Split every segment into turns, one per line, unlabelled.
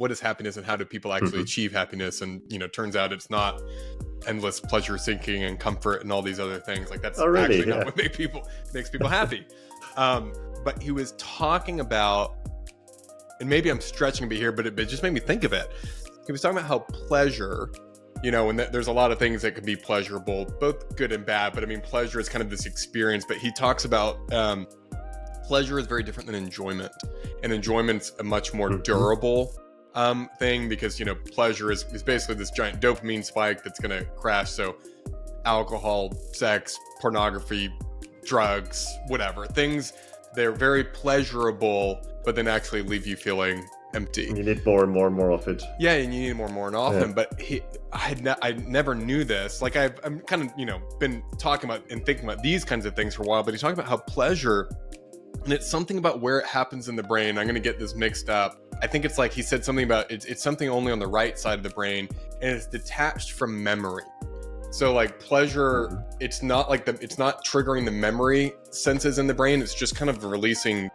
what is happiness and how do people actually achieve happiness? And, turns out it's not endless pleasure seeking and comfort and all these other things. Like that's actually not what makes people happy. But he was talking about, and maybe I'm stretching a bit here, but it just made me think of it. He was talking about how pleasure, and there's a lot of things that could be pleasurable, both good and bad. But I mean, pleasure is kind of this experience. But he talks about pleasure is very different than enjoyment, and enjoyment's a much more durable thing, because pleasure is basically this giant dopamine spike that's going to crash. So alcohol, sex, pornography, drugs, whatever things, they're very pleasurable, but then actually leave you feeling empty.
You need more and more of it.
Yeah, and you need more and often. Yeah. But I never knew this. Like I'm kind of been talking about and thinking about these kinds of things for a while. But he talked about how pleasure, and it's something about where it happens in the brain. I'm going to get this mixed up. I think it's like he said something about it's something only on the right side of the brain, and it's detached from memory. So like pleasure, it's not triggering the memory senses in the brain. It's just kind of releasing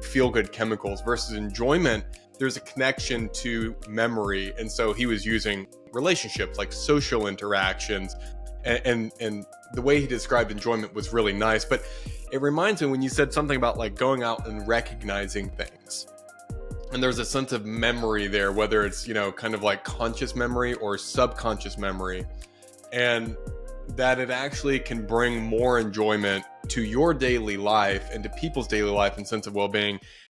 feel-good chemicals, versus enjoyment. There's a connection to memory. And so he was using relationships, like social interactions, and the way he described enjoyment was really nice. But it reminds me when you said something about like going out and recognizing things. And there's a sense of memory there, whether it's, kind of like conscious memory or subconscious memory. And that it actually can bring more enjoyment to your daily life and to people's daily life and sense of well-being